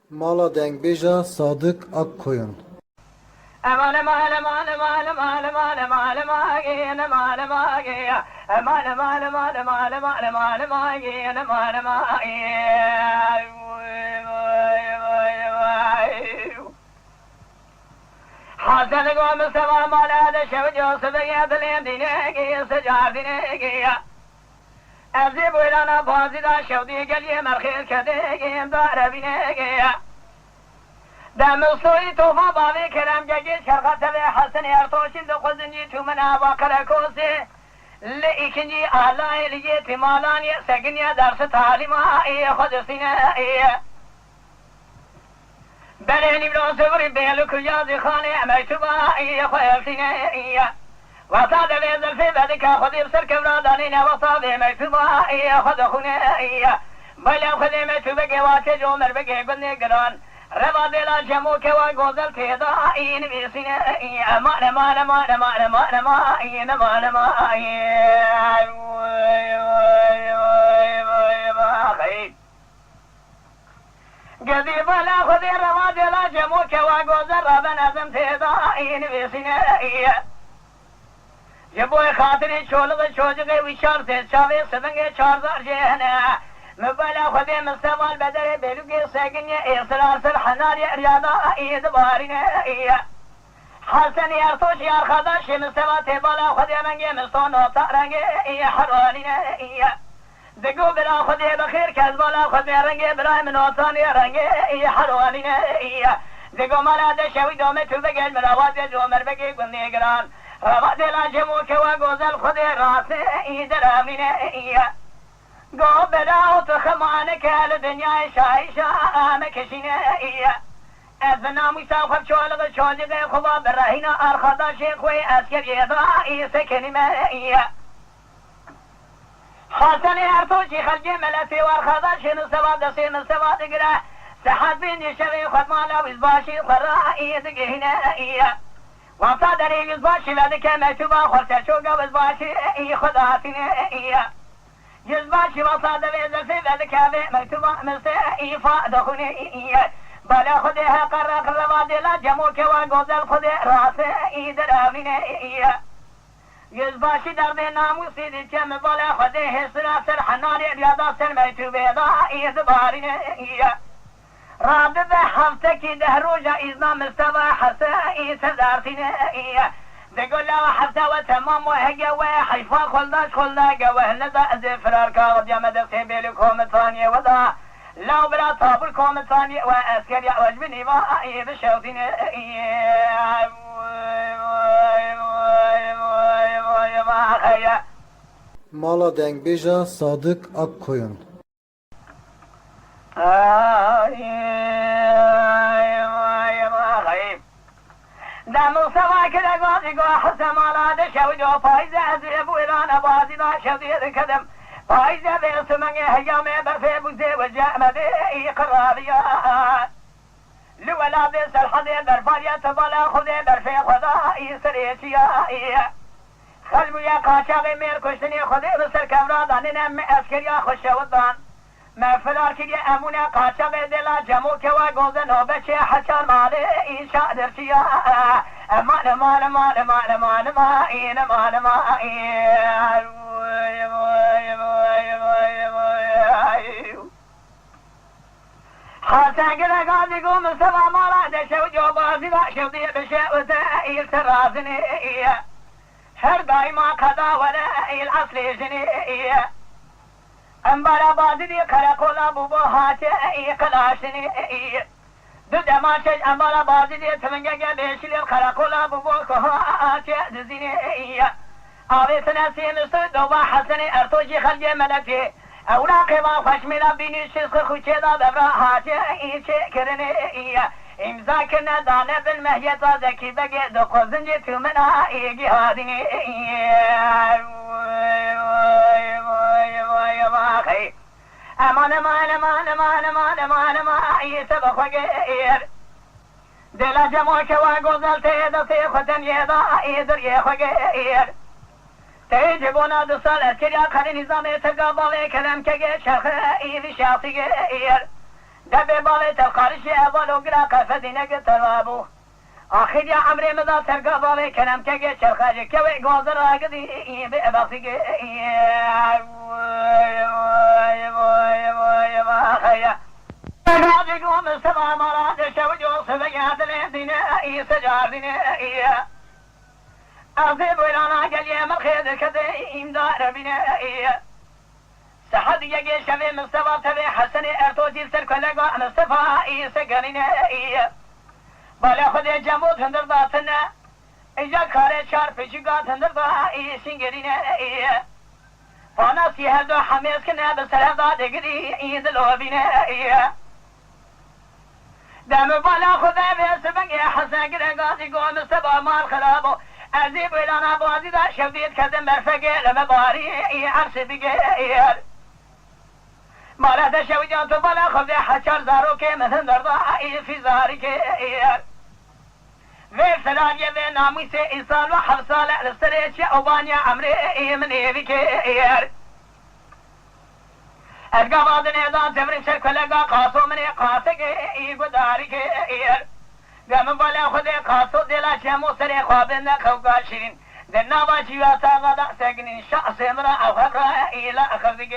Mala Dengbêja Sadık Akkoyun. Aman aman aman aman aman aman aman aman aman aman aman aman aman aman aman aman aman aman حسن قوم السماء مالا دشو جوسف يدلين دينيكي سجار دينيكي أزيب ويلانا بازي دا شودي قلي مرخيل كديكي دار بينيكي دم الصوي توفى بابي كلام جاجي شرقة بي حسن يرتوشين دو قزنجي تو من آبا كراكوسي لإكنجي آلاي لجيتي مالاني سقنيا درس تعليمائي خدسينائي بليني بلو سفري بيلو كجازي خاني ميتبائي خيلتينائي وصاد بيزل في بدك خذي بسر كبرادانين وصابي ميتبائي خدخونائي بلا خذي ميتبقي واتج عمر بقي قلني قران ربا دلا جمو كوا غوزل تدائي نبيسينائي امان امان امان امان امان امان امان امان قدي بلا خذي ربا دلا جمو كوا غوزل ربا نظم تدائي نبيسينائي جبوي خاطري شولغ شوجغي وشار تشاوي سدنگي چارزار جهنه مبالا خذي مستوى البدر بلوغي ساقني إصرار سر حناري رياضة إيد بارينة حسن يرتوش يار خداش مستوى تبالا خذي منجي مستون وطارنجي حروانينة دقو بلا خذي بخير كذبالا خذي رنجي بلا من وطاني رنجي حروانينة دقو مالا دشوي دومي تبقى مراوات جومر بقي قلني قران ربا دلا جمو كوا غوزل خذي راسي درامينة قو بلاو تخمانك الدنيا شايشة مكشينة أذنا مسافر شوالغ شوجغ خبا برهينا أرخدا شيخوي أسكر يضائي سكن مائية حسن أرتوشي خلجي ملسي وارخدا شنو سوا دسي من سوا دقرا سحد بين شغي خدمالا وزباشي خرائي دقهنائية وصادري وزباشي لدك مكتوبا خرسة شوقا وزباشي خداتي نائية جزباشي وصاد بيزل في ذلك مكتوبة مسيئي فادخني بلا خديها قرق الرواد لا جموك وغوزل خدي راسي دراميني جزباشي درد ناموسي دي جم بلا خديه سراسر حناني رياضة سر مكتوبة ضائي دباريني راد ذا حفتك دهروجا إذنا مستوى حسائي سدارتيني تقول له حتى وتمام وهجا وحيفا خلداش خلدا وهندا زفرار كاغد يا مدرسي بيلكم الثانية ودا لو بلا طابلكم الثانية وأسكر يا وجبني وآي بشوتين Mala Dengbêja Sadık Akkoyun. دم سوا كده قاضي قا حسم على دشو جو فايزة زيب ويرانا بازي لا شديد كدم فايزة بيسمني هيامي برفي بوزي وجاء مدي قراريات لولا بيس الحدي برفاية تبالا خذي برفي خدائي سريشيائي خلبو يا قاشاغي مير كشتني خذي بسر كمرادان نم اسكريا خشودان ما فلار كي امونا قاشاغي دلا جمو كوا غوزن وبشي حشان مالي إيشا درشيا امان امان امان امان امان امان امان امان حسن كده قاضي قوم السبع مالا دشو جو بازي باشودي بشي وزائي ترازني هر دايما قضا ولا العصر جني امبارا بازي دي خرقولا بوبو هاتي قلاشني دد ما شج امبارا بازي دي تمنجا بيشل خرقولا بوبو هاتي دزيني اوي سنسي نسو دوبا حسني ارتوجي خلجي ملكي اوراقي ما خشمنا بيني شسخ خوشي دا ببرا هاتي كرني امزا كنا دانه بالمهيطة ذكي بقي دو قزنجي تمنا ايجي هاديني امان امان امان امان امان امان امان يتبخ وقير دلا جموك وغوزل تيدسي خدن يدا ايدر يخوغير تيجبونا دسال اسكريا خلي نظام تقابل كلام كي شرخ ايدي شاطي غير دبي بالي القارشي أول وقرا قفدنا قتلابو آخر يا عمري مدى ترقى بالي كلام كي شرخاجي كوي قوزر راقدي بأباقي راجي قوم السبع مرات شوجو سبقات الدين سجار دين أصيب ولانا قال يا مخيد كدين دار بنا سحد يجي شبي مصطفى تبي حسن ارتوجي سر كلغا مصطفى سجرين بالا خد جمود هندر داتنا اجا خارج شار فيجا هندر دا سنگرين فانا سيهل دو حميس كنا بسلام دا دغري ايد لوبينا دم بالا خد بسبن حسن غازي قوم مصطفى مال خرابو عزيب ولانا بوادي دا شبيت كذا مرفق لما باري عرس بقير مالا تشوي جانت بلا خذ حشر زاروك مثل درضاء في زارك في سلاجة في ناموس إنسان وحفصال للسريش أوبانيا عمري من إيبك أرقى نيضان تفرق شرك لقى قاسو من قاسك إيقو دارك قام بلا خذ قاسو دلا شامو سري خوابنا خوقا شيرين دنا باجي غدا سجن شخص امرا او خبر الى اخذك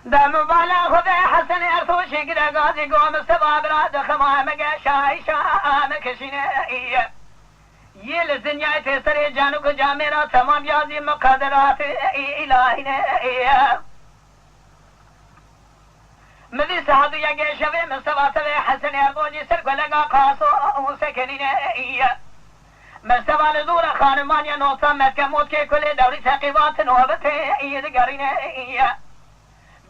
دم بالا خذ حسن ارتوش كده غازي قوم السباب راد خمامك شاي شامك شنيه يل الدنيا تسري جانوك جامرا تمام يازي مقدرات الهي مذي سعد يجي شبه مصطفى تبي حسن اربوجي سر كلغا قاسو سكنين مصطفى لدور خانمان يا نوصا مكموت كي كل دوري تقيبات نوبت ايد قرين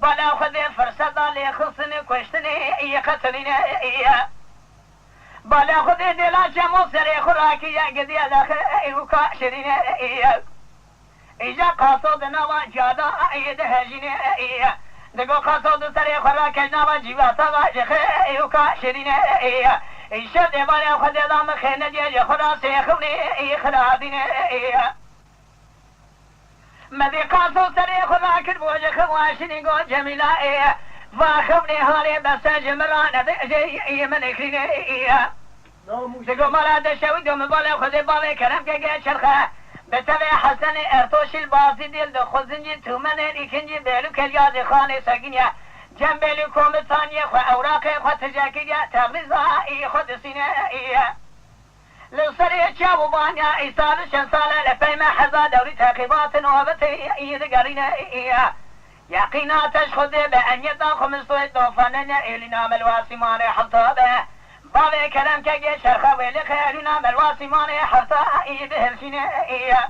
بلا خذ فرصة لخصني كشتني قتلين بلا خذ دلا جمو سري خراكي يا قدي الاخ كاشرين اجا قاسو دنا جادا ايد هجين دگو خاصو دو سری خورا کجنا و جیوا سوا جخه ایوکا شرینه ایا ایشا دیوانه خود دام خینه جی خدا سیخونی ای خرابینه ایا مدی خاصو سری خورا کر بوجه خواشنی گو جمیلا ایا و خونی حالی بس جمران دی ای من اکرینه ایا دگو مرا دشوی دو مباله خود باله کرم که گه چرخه بتبع حسن ارتوش البازي ديل دخل زنجي تومن الإكنجي بيلو كالياد خاني ساقينيا جنبيلو كومتانيا خو أوراقي خو تجاكينيا تغريزا اي خو دسينيا ايا للصريح شابو بانيا إيسال شنسالة لفيما حزا دوري تاقيبات نوبتي ايد قرينا ايا يقينا تشخد بأن يدان خمسوه دوفاننا إلينا ملواسي ماني حطابه بابي كلام كي شرخه ويلي خيرنا ملواسي ماني حرطا ايد هلشينه ايا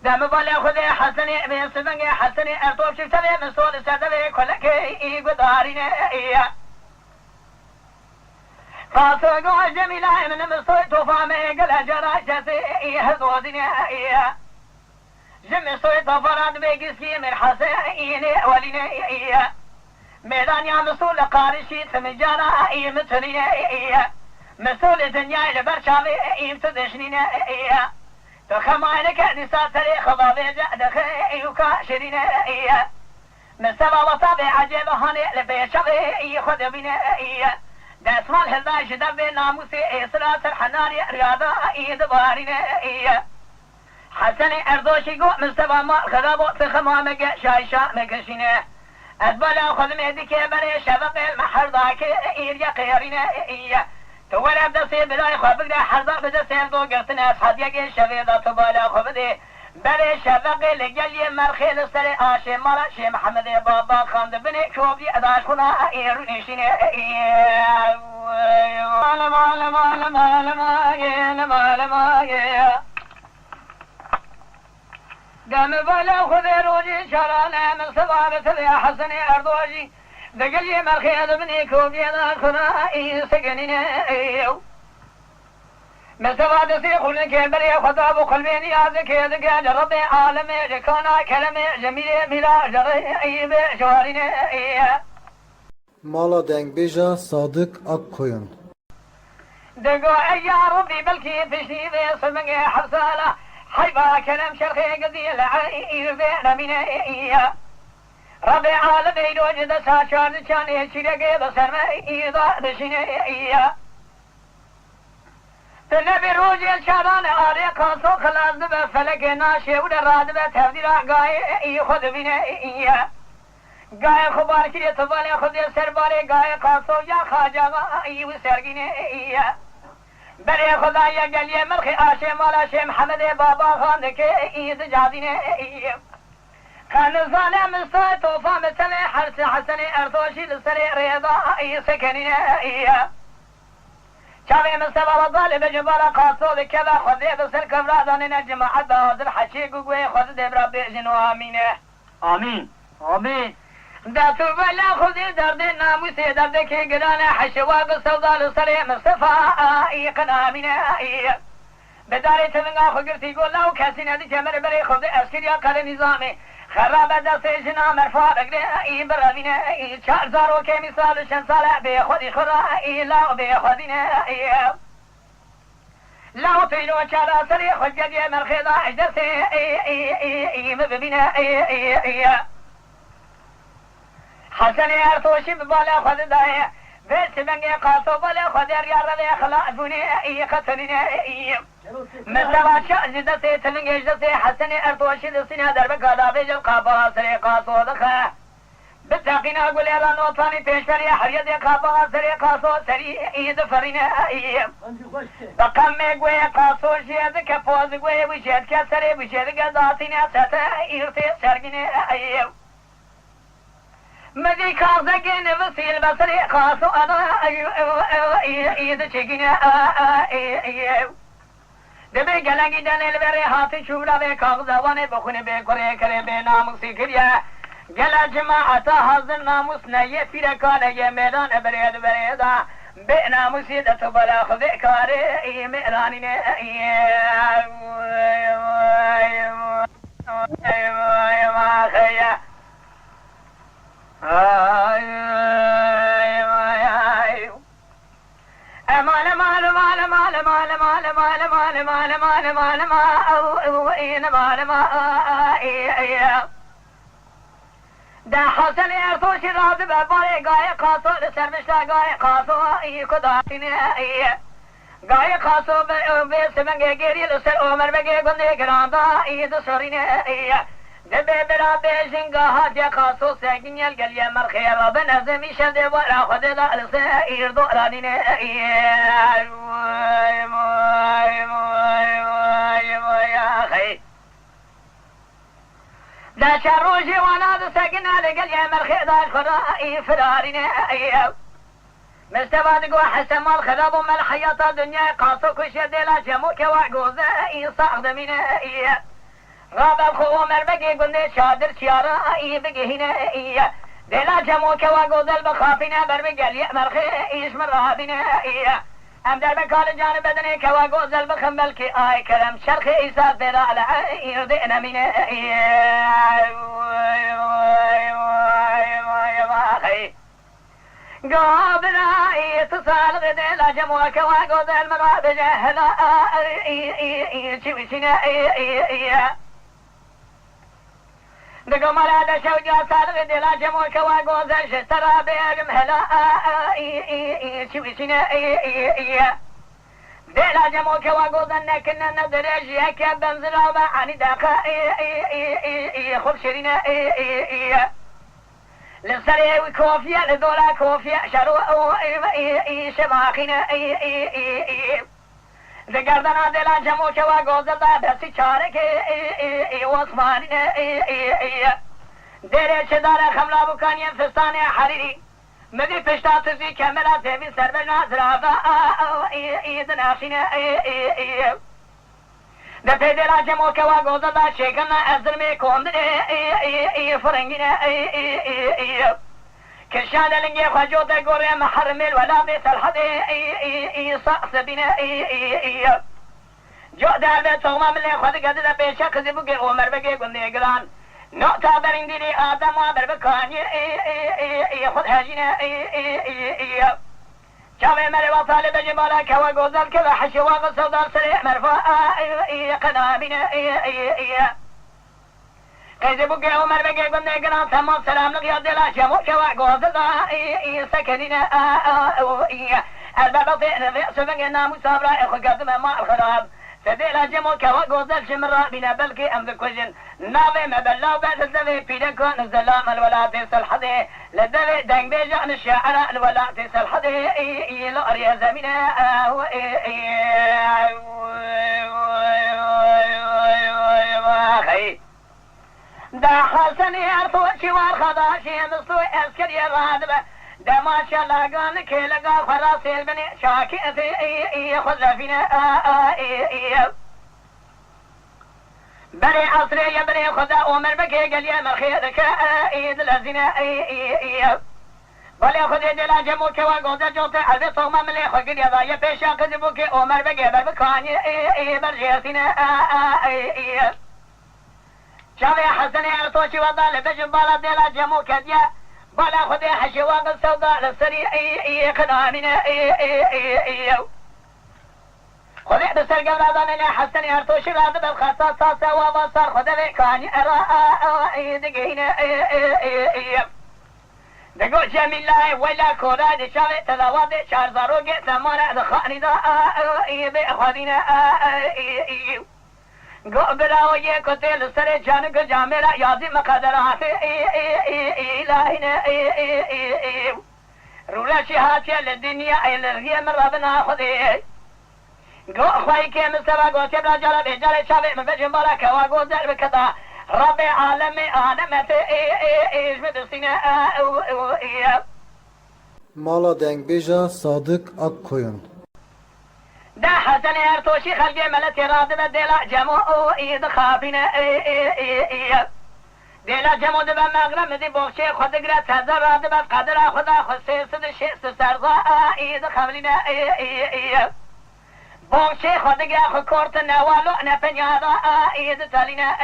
دم بالا خذ حسني من سبنج حسني ارطوب شفتبه من صول سدبه كلك اي قدارينه ايا قاصقو جميلة من مصوي توفامي قل جرى جسي اي هدوزينه ايا جمي صوي توفرات بيقسي من حسيني ولينه ايا ميدان يا مسؤول قارشي تمجانا اي مترينه ايا مسؤول دنيا لبرشاوي اي متدشنينه ايا تخمانك نساء تاريخ ضابي جعدك ايوكا شرينه ايا مسبا وطابع عجيب هاني لبيشاوي اي خد بينه ايا داسمال هلداش دبي ناموسي اي صلاة الحناري رياضة اي دبارينه ايا حسني اردوشي قو مستبا مال خرابو تخمامك شايشا مكشينه أدبلا خذ مهدك بري شبق المحر ذاك إيريا قيرنا إيا تولى بدسي بلاي خبق ده حرضا بدسي دو قرتنا أصحاب يجي شفيضة تبالا خبدي بري شبق لجلي مرخيل سري آشي مالا شي محمد بابا خاند بني كوبي أداش خنا إيروني شيني إيا مالما قام بلا خذ روجي شرانا من صبابة يا حسن أردوجي دقلي مرخيض بني كوبي خنا سجنين ايو مسواد سيخل كبري خطاب قلبي يازك يدق ربي عالمي جكانا كلمي جميل ملا جري ايب شوارين ايه Mala Dengbeja Sadık Akkoyun. دقو يا ربي بلكي تشني ذي صمق حرسالة حيبا كلام شرخي قديل عير بين من ربي عالمي لوجد ساشار كان يشيلك بسرمي ضادشني النبي روجي الشاران آريقا سوق الأرض فلك ناشي ودراد بتهدير قاي خذ بني قاي خبار كري تبالي خذ سربالي قاي قاسو يا خاجا وسرقني بلي خدايا قال لي ملخي آشي مالا شي محمد بابا خانك جاديني كان ظالم مستوى توفى مثلي حرس حسني أرتوشي لسري رياضة سكني شافي مستوى الظالم جبال قاسو بكذا خذي بسر كبرادان الجماعة بهذا الحشي قوي خذ دبر بيجن آمين آمين آمين داتو بلا خذي درد ناموسي دردك قدان حشوا بسوضا لسري مصطفى قنا من بداري تلنغا خقرتي قول له كاسين هذه جمر بري خذي أسكريا قال نظامي خراب دستي جنا مرفوع بقري برامين شهر زارو كمثال شنسالة بخذي خرائي لا بخذينا لا تينو شارع سري خجدي مرخيضا اجدسي مببنا حسني ارتوشي ببالا خذ داية بس مني قاسو بالا خذ رياضة خلافوني قتلني مثلا شأجدسي تلنجي جدسي حسني ارتوشي لسنا درب قادا بيجل قابا سري قاسو دخا بتاقينا اقول يا نوطاني بيشتري حريدي قابا سري قاسو سري ايد فرينا بقم قوي قاسو شيد كفوز قوي وشيد كسري وشيد قداتينا ستا ايرتي سرقنا مدي كازقين بسيل بسري قاسو انا ايد شكنا دبي قلقي دليل بري هاتي شورا بي كاغزواني بخوني بي كوري كري بي ناموسي كريا قلا جماعة هذا الناموس نية في ركالة ميدان بريد بريدا بي ناموسي دتبلا خذي كاري ميراني دا حسن ارتوش راد بباري قاي قاسو لسرمشتا قاي قاسو كداتيني قاي قاسو بسمنگي گيري لسر عمر بگي گندي گراندا ايد سوريني دبي برا بيجن قاها جا قاسو ساقين يلقل يا مرخير بنزمي شد ورا خد دا لسير دورانيني يا خي دا شروجي وانا دسقنا لقل يا مرخي دا الخرائي فرارين مستفاد قوى حسن مال خراب ومال حياة الدنيا قاسو كشي ديلا جموك وعقوزة صاغد من غاب الخو مربقي قلنا شادر شيارائي بقي هنا ديلا جموك وعقوزة البخافين بربقل يا مرخي ايش مرابين ام در بکال جان بدنی که و گوزل بخمل که آی کرم شرخ ایسا برا لعیر دینا من قابنا اتصال غدل جموع که و گوزل مرا بجهلا چوشنا دقو مراد شوجا صادق دلا جموع که و گوزل شترا بیرم هلا چوشنا دلا جموع که و گوزل نکنن ندرج یک بنزلا و عنی داقا خب شرین لسري وكوفيا لدولا كوفيا شرو شماخين ذكرنا دلا جمو كوا غوزدا بس چارك واسمان دير شدار خملا بكاني فستان حريري مدي پشتات زي كاميرا زي سربنا زرافا دناشين دفع دلا جمو كوا غوزدا شيكنا ازرمي كوند فرنگين كشان لنجي خجوت غوري محرمل ولا بيت الحد صاص بنا جو دار توما من خد قد بيشك زبق عمر بقي قندي قلان نقطة برندي آدم وبر بكاني خد هجنا شافي مري وطالب جمالا كوا غوزل كوا حشي واغ سودال سريع مرفوع قنابنا قيزي بوكي عمر بقي قلنا قنام تمام سلام لقيا دلا جمو كوا غوزل سكننا الباب طير في سبق نامو صابرا اخو قدم ما الخراب سديلا جمو كوا غوزل شمرا بنا بلكي ام ذكوجن ناوي مبلا بعد الزبي بيدكو نزلا الولاد سلحدي لدبي دنگ بيجان الشاعر الولاد سلحدي لأريا زمينة دا حسني ارتو شوار خداشي مستوي اسكري رادبه دا ما شاء الله قال كيلقا فراسي البني شاكي خذ فينا بني عصري يا بني خذا عمر بكي قال يا مرخيرك ايد الازنا ولا خذ دلا جموك وقود جوت على صوم ملي خذ يا ضايا بيشا كذبوك عمر بكي بربكاني برجيتنا شافي حسني ارتوشي وضال بجبالا دلا جموك ديا ولا خذ حشي واق السوداء للسري خدامنا خذ بسر قبل انا حسني ارتوشي بعد بالخاصة صاصة وبصر خذ بكاني ارى دقينا دقو جميل ولا كوراد شافي تلواد شهر زاروق ثمانة دخاني دا بأخذنا قبلا ويه كتيل سر جانك جاملا يازي مقدرات إلهنا رولا شهاتي للدنيا إلهي من ربنا خذي خواهي كي مستوى قوتي بلا جالا بجالي شافي مبجن بارك وقوز در بكتا رب عالمي آنمت إيش بدسينا Mala denk beja Sadık Akkoyun. دا حسن ارتوشي خلقي ملتي رادبة ديلا جمو ايد خافينا ديلا جمو دبا مغرم دي بوخشي خود قرأ تهزر رادبة قدر خدا خسي سد شيء سرزا ايد خافينا بوخشي خود قرأ خود كورت نوالو نفنيادا ايد تالينا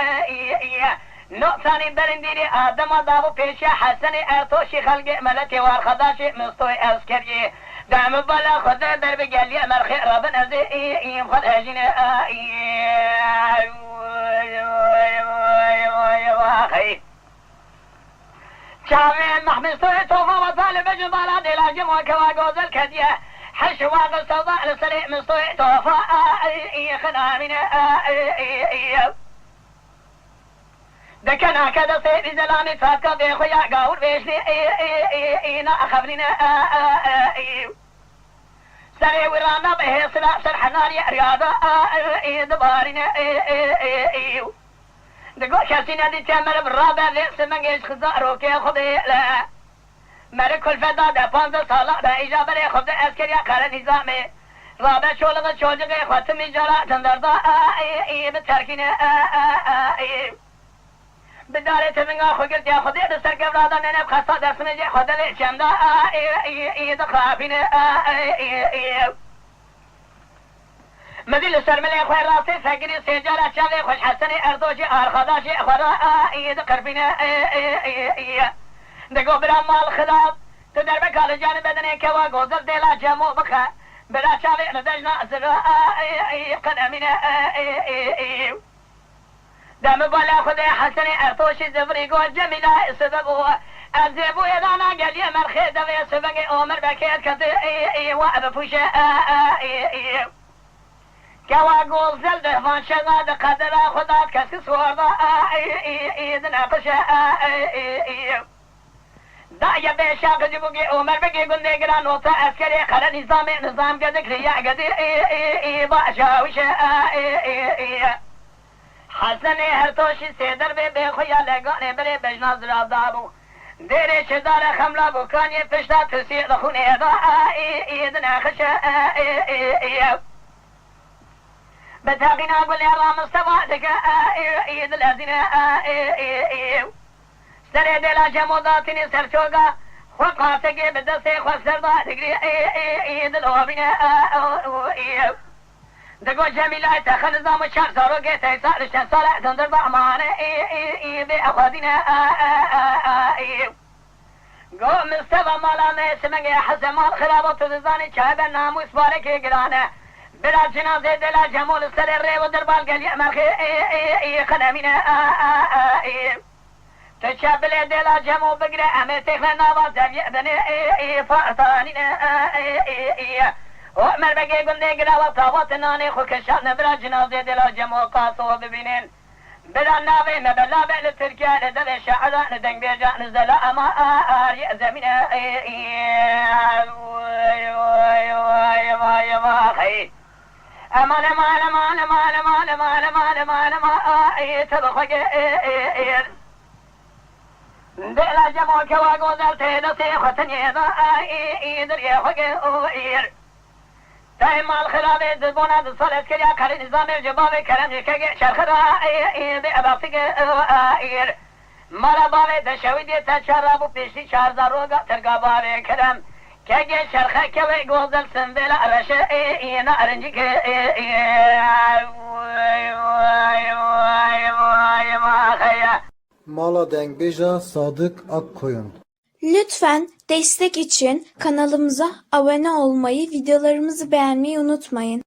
نقصاني برنديري آدم دابو پیشا حسن ارتوشي خلقي ملتي وارخداشي مستوي اسكري دام بلا خذ در بقال يا مرخي ربنا زي خذ اجنا شامل محمد سوي توفى وطالب جبالا ديلا جمع كوا غوزل كديه حش واغ صوضاء لسريع مستوي توفى خنامنا دكنا كذا سيد زلامي فاتك بخيا قاور بيشني انا اخبرنا سري ورانا به سلا سرحناري رياضة دبارنا دقو شاسينا دي تامر بالرابع ذي سمنجيش خزارو كي خذي لا ملك الفدا دا 15 سالة با اجابة خذ اسكريا قرار نظامي رابع شولغ شوجغي خاتمي جرا تندردا بتركنا بدارة تمنغا خجل يا خدي دستر كبرادا ننب خاصة دسمة جي خدي لشمدا دخافين مدل سرملي خوي راسي فقري سيجارة شالي خوش حسني أردوشي أرخداشي خورا دقربين دقو برا مال خلاب تدر بكال جانب بدني كوا غوزل ديلا جمو بخا برا شالي ندجنا زرا قدمين دم بالا خدي حسني ارتوشي زفري قول جميلة سببو الزيبو يدانا قال يا مرخي دفي سبقي عمر بكيت كتي وعب فوشا كوا قول زلده فان شغاد قدر خدات كسكس ورضا ايدنا قشا دا يا بيشا قجبوكي عمر بكي قلني قران وطا اسكري قرى نظام قدك رياء قدي باشا وشا حسني هرتوشي سيدر بخويا لقاني بري بجناز رابدابو ديري شدار خملا بوكاني فشتا تسيق لخوني دا ايدنا خشا بتاقينا قول يا رام استفادك ايد الازنا سري ديلا جموداتني سرشوغا وقاتك بدسي خسر دا تقري ايد الوابنا دقو جميلة تخل نظام الشهر صاروكي تيسار الشهر صالح تنظر ضعمانة بأخواتنا Go Mustafa mala mesmenge hasemal khirabat tuzani çaben namus bareke girane biraz cenaze dela cemul sere rev derbal gel yamel khadamina تشابل دلا جمو بقرا امتك لنا وزن يبني فارطانينا ومر بقي قلنا قرا وطاوتناني خوك شان برا جنازة دلا جمو قاسو ببينين بلا نابي مبلا بل تركيا لدل شعران دنگ بيجان زلا اما آري زمينا امان امان امان امان امان امان امان امان امان تبخك دلا جمو كوا غوزل تيدسي ختني ذا ايدر يحق اوير دائم الخلاب زبونا دصلت كريا كار نظام الجباب كرم يكي شرخرا بأباقتك اوير مرا بابي دشويدي تشربو بيشتي شار زاروغا ترقا بابي كرم كي شرخة كوي غوزل سنبلا رشا نارنجك Mala Dengbejan Sadık Akkoyun. Lütfen destek için kanalımıza abone olmayı, videolarımızı beğenmeyi unutmayın.